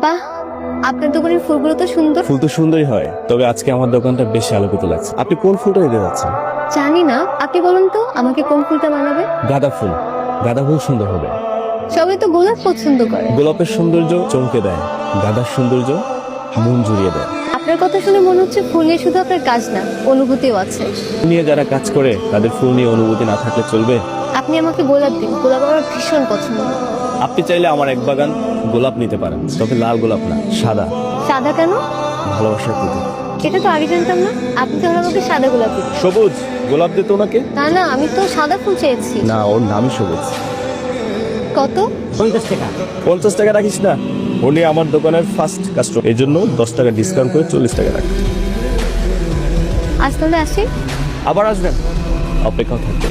বাহ, আপনার দোকানের ফুলগুলো তো সুন্দর। ফুল তো সুন্দরই হয়, তবে আজকে আমার দোকানটা বেশি আলোকিত লাগছে। আপনি কোন ফুলটা নিতে যাচ্ছেন? জানি না, আপনি বলুন তো আমাকে কোন ফুলটা মানাবে। গাঁদা ফুল। গাঁদা ফুল সুন্দর হবে। সবাই তো গোলাপ পছন্দ করে। গোলাপের সৌন্দর্য চমকে দেয়, গাঁদার সৌন্দর্য মন জুড়িয়ে দেয়। আপনার কথা শুনে মনে হচ্ছে ফুল নিয়ে শুধু আপনার কাজ না, অনুভূতিও আছে। ফুল নিয়ে যারা কাজ করে তাদের ফুল নিয়ে অনুভূতি না থাকলে চলবে? আপনি আমাকে গোলাপ দিন, গোলাপ আমার ভীষণ পছন্দ। আপনি চাইলে আমার এক বাগান গোলাপ নিতে পারেন, তবে লাল গোলাপ না, সাদা। সাদা কেন? ভালোবাসার প্রতীক। এটা তো আগে জানতাম না। আপনি তাহলে আমাকে সাদা গোলাপ দিন। সবুজ গোলাপ দিত ওনাকে? না না, আমি তো সাদা ফুল চেয়েছি। না, ওর নামই সবুজ। কত? 50 টাকা। 50 টাকা রাখিস না, উনি আমার দোকানের ফার্স্ট কাস্টমার, এই জন্য 10 টাকা ডিসকাউন্ট করে 40 টাকা রাখ। আজ তাহলে আসি। আবার আসবেন, অপেক্ষা থাকবে।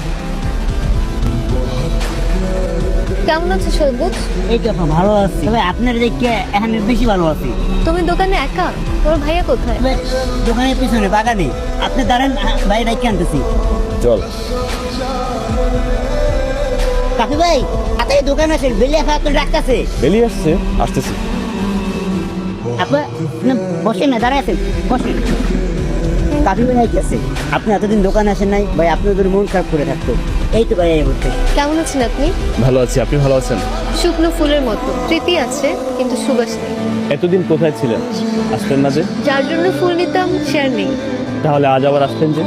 কেমন আছো সবুজ? এই তো আপা ভালো আছি, তবে আপনার দেখে এখন বেশি ভালো আছি। তুমি দোকানে একা? তোমার ভাইয়া কোথায়? তবে দোকানের পিছনে বাগানে। আপনি দাঁড়ান, ভাই ডাইকে আনতেছি। চল। কাফি ভাই, আপনার দোকান আছে, বেলে আপা আপনার ডাকতেছে। বেরিয়ে আসছে, আসতেছি। আপা বসেন না, দাঁড়ায় আছেন, বসেন। কাফি ভাই আছে, আপনি এতদিন দোকান আসেন নাই ভাই, আপনার ওদের মন খারাপ করে থাকতো। এই তো ভাই এই বলতে। কেমন আছেন আপনি? ভালো আছি, আপনি ভালো আছেন? শুকনো ফুলের মতো, স্মৃতি আছে কিন্তু সুবাস নেই। এতদিন কোথায় ছিলেন? আসতেন না যে? যার জন্য ফুল নিতাম সে আর নেই। তাহলে আজ আবার আসতেন যে?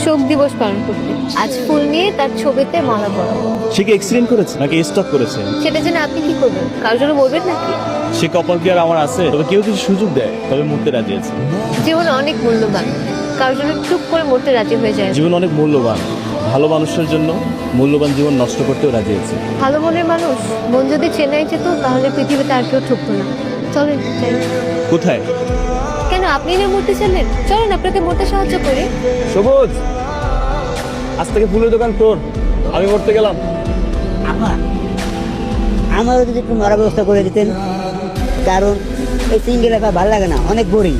শোক দিবস পালন করতে। আজ ফুল নিয়ে তার ছবিতে মালা পরাবো। সে কি এক্সিডেন্ট করেছে নাকি স্টক করেছে? সেটা জেনে আপনি কি করবেন? কারোর জন্য বলবেন নাকি? সে কপাল কি আর আমার আছে? তবে কেউ যদি সুযোগ দেয় তবে মরতে রাজি আছে। জীবন অনেক মূল্যবান, কারোর জন্য চুপ করে মরতে রাজি হয়ে যায়। জীবন অনেক মূল্যবান, ভালো মানুষের জন্য মূল্যবান জীবন নষ্ট করতেও রাজি আছে। ভালো মনের মানুষ মন যদি চেন্নাই যেত তাহলে পৃথিবীতে আর কেউ ঠুকতো না। চলেন যাই। কোথায়? কেন, আপনি না মরতে চাইলেন? চলেন আপনাকে মরতে সাহায্য করি। সবুজ, আজ থেকে ফুলের দোকান তোর, আমি মরতে গেলাম। আপা আমারও যদি একটু মরার ব্যবস্থা করে দিতেন, কারণ এই সিঙ্গেল আপা ভালো লাগে না, অনেক বোরিং।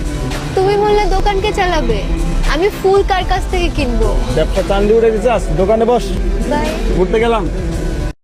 তুমি বললে দোকানকে চালাবে, আমি ফুল কার কাছ থেকে কিনবো? ব্যবসা চান্দি উঠে দিচ্ছিস, দোকানে বস। বাই। ঘুরতে গেলাম।